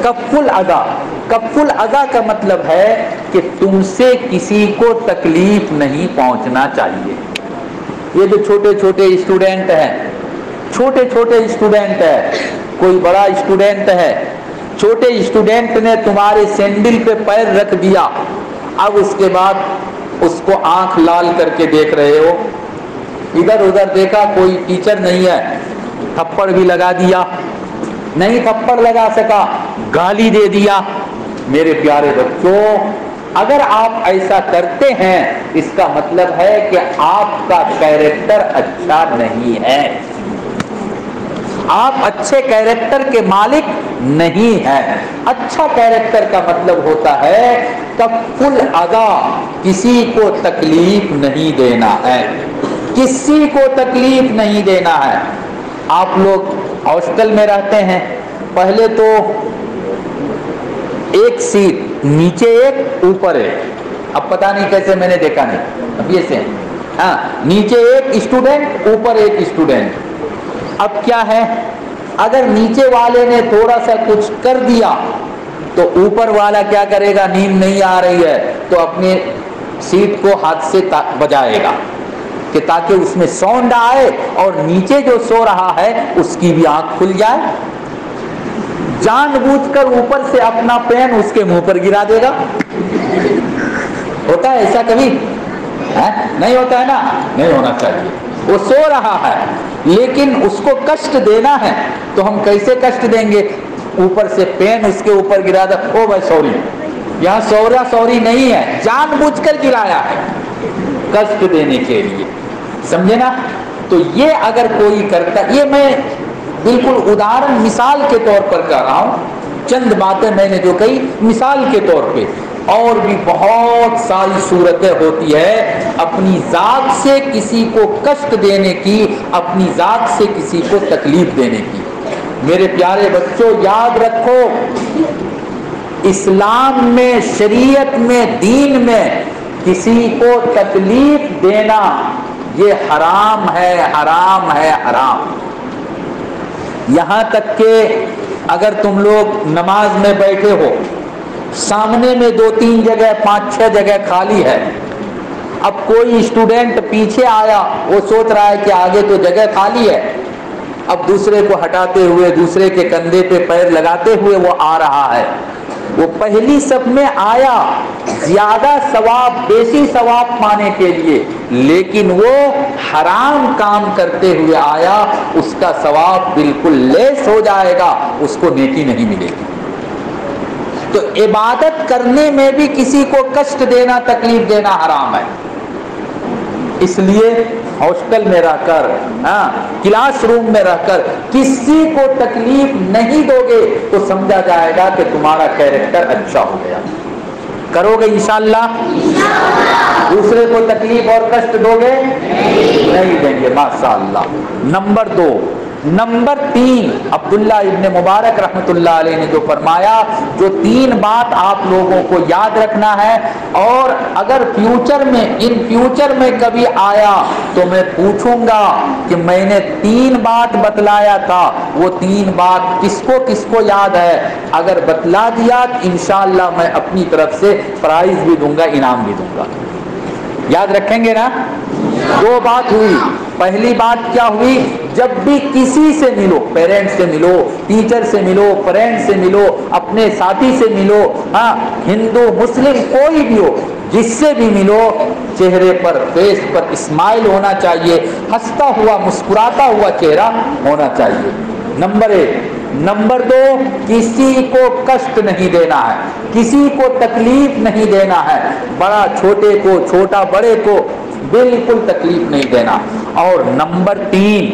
کف الاذی، کف الاذی کا مطلب ہے کہ تم سے کسی کو تکلیف نہیں پہنچنا چاہیے۔ یہ جو چھوٹے چھوٹے اسٹوڈنٹ ہیں، چھوٹے چھوٹے اسٹوڈنٹ ہے، کوئی بڑا اسٹوڈنٹ ہے، چھوٹے اسٹوڈنٹ نے تمہارے سینڈل پہ پیر رکھ دیا، اب اس کے بعد اس کو آنکھ لال کر کے دیکھ رہے ہو، ادھر ادھر دیکھا کوئی ٹیچر نہیں ہے، تھپڑ بھی لگا دیا، نہیں تھپڑ لگا سکا، گالی دے دیا۔ میرے پیارے بچوں، اگر آپ ایسا کرتے ہیں اس کا مطلب ہے کہ آپ کا کیریکٹر اچھا نہیں ہے، آپ اچھے کیریکٹر کے مالک نہیں ہیں۔ اچھا کیریکٹر کا مطلب ہوتا ہے کف الاذی، کسی کو تکلیف نہیں دینا ہے، کسی کو تکلیف نہیں دینا ہے۔ آپ لوگ ہاسٹل میں رہتے ہیں، پہلے تو ایک سیٹ نیچے ایک اوپر ایک، اب پتہ نہیں کیسے میں نے دیکھا نہیں، اب یہ سے ہاں نیچے ایک اسٹوڈنٹ اوپر ایک اسٹوڈنٹ۔ اب کیا ہے، اگر نیچے والے نے تھوڑا سا کچھ کر دیا تو اوپر والا کیا کرے گا، نیند نہیں آ رہی ہے تو اپنے سیٹ کو ہاتھ سے بجائے گا کہ تاکہ اس میں ساؤنڈ آئے اور نیچے جو سو رہا ہے اس کی بھی آنکھ کھل جائے۔ جان بوجھ کر اوپر سے اپنا پین اس کے منہ پر گرا دے گا۔ ہوتا ہے ایسا کبھی؟ نہیں ہوتا ہے نا، نہیں ہونا چاہیے۔ وہ سو رہا ہے لیکن اس کو کشٹ دینا ہے تو ہم کیسے کشٹ دیں گے؟ اوپر سے پین اس کے اوپر گرا دے، او بھائی سوری، یہاں سوری نہیں ہے، جان بوجھ کر گرایا ہے کشٹ دینے کے لیے، سمجھے نا؟ تو یہ اگر کوئی کرتا، یہ میں بالکل ادھارن مثال کے طور پر کہہ رہا ہوں، چند باتیں میں نے جو کہی مثال کے طور پہ، اور بھی بہت ساری صورتیں ہوتی ہے اپنی ذات سے کسی کو کشٹ دینے کی، اپنی ذات سے کسی کو تکلیف دینے کی۔ میرے پیارے بچوں یاد رکھو، اسلام میں، شریعت میں، دین میں کسی کو تکلیف دینا یہ حرام ہے، حرام ہے، حرام۔ یہاں تک کہ اگر تم لوگ نماز میں بیٹھے ہو، سامنے میں 2-3 جگہ 5-6 جگہ خالی ہے، اب کوئی اسٹوڈنٹ پیچھے آیا، وہ سوچ رہا ہے کہ آگے تو جگہ خالی ہے، اب دوسرے کو ہٹاتے ہوئے، دوسرے کے کندھے پہ پیر لگاتے ہوئے وہ آ رہا ہے، وہ پہلی صف میں آیا زیادہ ثواب، بیسی ثواب پانے کے لیے، لیکن وہ حرام کام کرتے ہوئے آیا، اس کا ثواب بالکل لیس ہو جائے گا، اس کو نیکی نہیں ملے گی۔ تو عبادت کرنے میں بھی کسی کو کشٹ دینا، تکلیف دینا حرام ہے۔ اس لیے ہاسٹل میں رہ کر، کلاس روم میں رہ کر کسی کو تکلیف نہیں دو گے تو سمجھا جائے گا کہ تمہارا کیریکٹر اچھا ہو گیا۔ کرو گے انشاءاللہ؟ دوسرے کو تکلیف اور کشٹ دو گے؟ نہیں دیں گے، ماشاءاللہ۔ نمبر 3 عبداللہ ابن مبارک رحمۃ اللہ علیہ نے جو فرمایا، جو 3 بات آپ لوگوں کو یاد رکھنا ہے، اور اگر ان فیوچر میں کبھی آیا تو میں پوچھوں گا کہ میں نے 3 بات بتلایا تھا، وہ 3 بات کس کو یاد ہے؟ اگر بتلا دیا تو انشاءاللہ میں اپنی طرف سے پرائز بھی دوں گا، انعام بھی دوں گا۔ یاد رکھیں گے نا؟ 2 بات ہوئی۔ پہلی بات کیا ہوئی؟ جب بھی کسی سے ملو، پیرنٹس سے ملو، ٹیچر سے ملو، فرینڈ سے ملو، اپنے ساتھی سے ملو، ہندو مسلم کوئی بھی ہو، جس سے بھی ملو، چہرے پر، فیس پر اسمائل ہونا چاہیے، ہنستا ہوا مسکراتا ہوا چہرہ ہونا چاہیے۔ نمبر 1۔ نمبر 2، کسی کو کشٹ نہیں دینا ہے، کسی کو تکلیف نہیں دینا ہے، بڑا چھوٹے کو، چھوٹا بڑے کو بالکل تکلیف نہیں دینا۔ اور نمبر 3،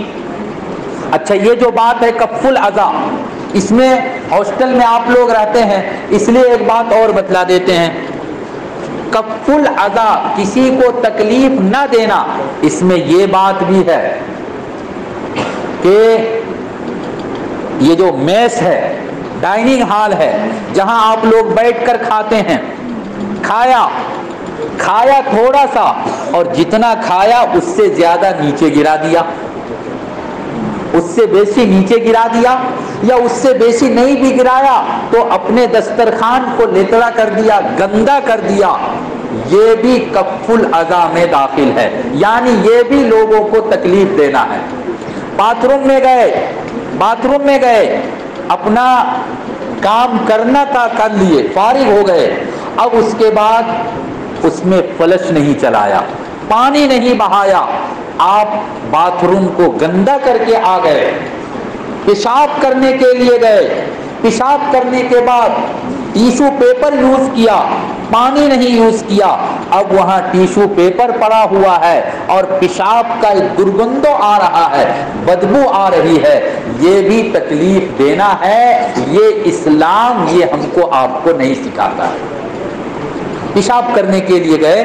اچھا یہ جو بات ہے کف الاذی، اس میں ہاسٹل میں آپ لوگ رہتے ہیں اس لیے ایک بات اور بتلا دیتے ہیں، کف الاذی، کسی کو تکلیف نہ دینا، اس میں یہ بات بھی ہے کہ یہ جو میس ہے، ڈائننگ ہال ہے، جہاں آپ لوگ بیٹھ کر کھاتے ہیں، کھایا تھوڑا سا اور جتنا کھایا اس سے زیادہ نیچے گرا دیا، اس سے بیشی نیچے گرا دیا، یا اس سے بیشی نہیں بھی گرایا تو اپنے دسترخوان کو لتڑا کر دیا، گندا کر دیا، یہ بھی کف الاذی میں داخل ہے، یعنی یہ بھی لوگوں کو تکلیف دینا ہے۔ باتھ روم میں گئے، اپنا کام کرنا تھا کر لیے، فارغ ہو گئے، اب اس کے بعد اس میں فلش نہیں چلایا، پانی نہیں بہایا، آپ باتھ روم کو گندا کر کے آ گئے، پیشاب کرنے کے لیے گئے، پیشاب کرنے کے بعد ٹیشو پیپر یوز کیا، پانی نہیں یوز کیا، اب وہاں ٹیشو پیپر پڑا ہوا ہے اور پیشاب کا ایک درگندو آ رہا ہے، بدبو آ رہی ہے، یہ بھی تکلیف دینا ہے، یہ اسلام یہ ہم کو آپ کو نہیں سکھاتا ہے۔ پیشاب کرنے کے لیے گئے،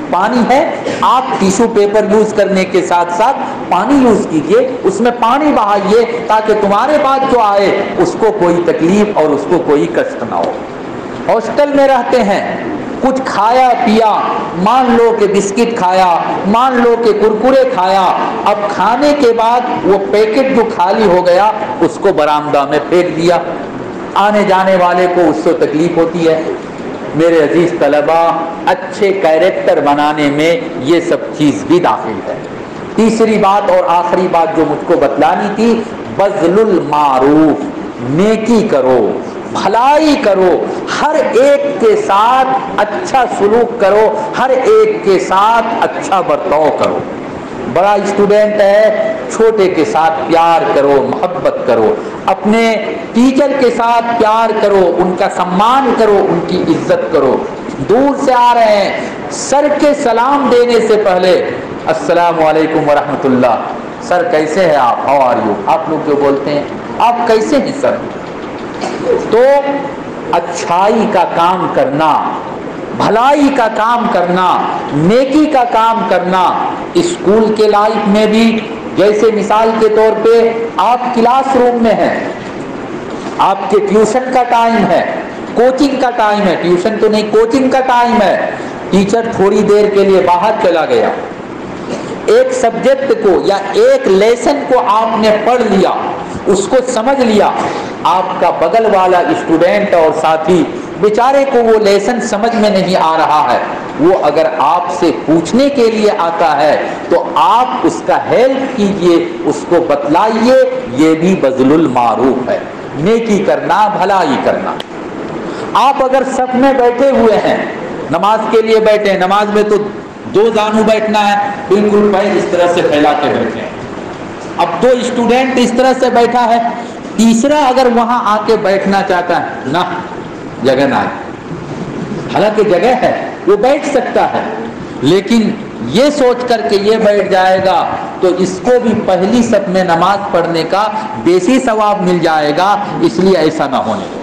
پانی ہے، آپ ٹیشو پیپر یوز کرنے کے ساتھ ساتھ پانی یوز کیجئے، اس میں پانی بہائیے تاکہ تمہارے بعد جو آئے اس کو کوئی تکلیف اور اس کو کوئی کشٹ نہ ہو۔ ہاسٹل میں رہتے ہیں، کچھ کھایا پیا، مان لو کہ بسکٹ کھایا، مان لو کہ کرکرے کھایا، اب کھانے کے بعد وہ پیکٹ جو خالی ہو گیا اس کو برآمدہ میں پھینک دیا، آنے جانے والے کو اس سے تکلیف ہوتی ہے۔ میرے عزیز طلبہ، اچھے کیریکٹر بنانے میں یہ سب چیز بھی داخل ہے۔ تیسری بات اور آخری بات جو مجھ کو بتلانی تھی، بذل المعروف، نیکی کرو، بھلائی کرو، ہر ایک کے ساتھ اچھا سلوک کرو، ہر ایک کے ساتھ اچھا برتاؤ کرو۔ بڑا اسٹوڈنٹ ہے، چھوٹے کے ساتھ پیار کرو، محبت کرو، اپنے ٹیچر کے ساتھ پیار کرو، ان کا سمان کرو، ان کی عزت کرو۔ دور سے آ رہے ہیں، سر کے سلام دینے سے پہلے السلام علیکم ورحمۃ اللہ، سر کیسے ہیں آپ، ہاؤ آر یو، آپ لوگ جو بولتے ہیں آپ کیسے ہیں سر، تو اچھائی کا کام کرنا، بھلائی کا کام کرنا، نیکی کا کام کرنا۔ اسکول کے لائف میں بھی جیسے مثال کے طور پہ آپ کلاس روم میں ہیں، آپ کے ٹیوشن کا ٹائم ہے، کوچنگ کا ٹائم ہے، ٹیوشن تو نہیں کوچنگ کا ٹائم ہے، ٹیچر تھوڑی دیر کے لیے باہر چلا گیا، ایک سبجیکٹ کو یا ایک لیسن کو آپ نے پڑھ لیا، اس کو سمجھ لیا، آپ کا بغل والا اسٹوڈنٹ اور ساتھی بیچارے کو وہ لیسن سمجھ میں نہیں آ رہا ہے، وہ اگر آپ سے پوچھنے کے لیے آتا ہے تو آپ اس کا ہیلپ کیجئے، اس کو بتلائیے، یہ بھی بذل المعروف ہے، نیکی کرنا، بھلائی کرنا۔ آپ اگر صف میں بیٹھے ہوئے ہیں، نماز کے لیے بیٹھے ہیں، نماز میں تو 2 زانو بیٹھنا ہے، بالکل پیر اس طرح سے پھیلا کے بیٹھے ہیں، اب 2 اسٹوڈنٹ اس طرح سے بیٹھا ہے، تیسرا اگر وہاں آ کے بیٹھنا چاہتا ہے، نہ جگہ نہ ہے، حالانکہ جگہ ہے وہ بیٹھ سکتا ہے، لیکن یہ سوچ کر کے یہ بیٹھ جائے گا تو اس کو بھی پہلی صف میں نماز پڑھنے کا بیسی ثواب مل جائے گا، اس لیے ایسا نہ ہونے دو۔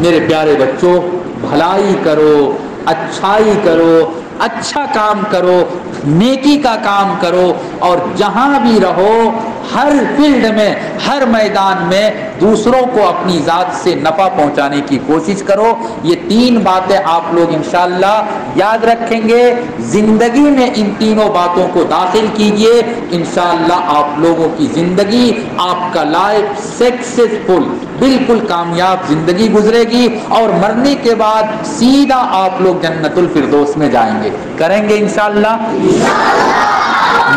میرے پیارے بچوں، بھلائی کرو، اچھائی کرو، اچھا کام کرو، نیکی کا کام کرو، اور جہاں بھی رہو ہر فیلڈ میں، ہر میدان میں دوسروں کو اپنی ذات سے نفع پہنچانے کی کوشش کرو۔ یہ تین باتیں آپ لوگ انشاءاللہ یاد رکھیں گے، زندگی میں ان تینوں باتوں کو داخل کیجئے، انشاءاللہ آپ لوگوں کی زندگی، آپ کا لائف سکسیسفل، بالکل کامیاب زندگی گزرے گی، اور مرنے کے بعد سیدھا آپ لوگ جنت الفردوس میں جائیں گے۔ کریں گے انشاءاللہ؟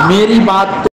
میری بات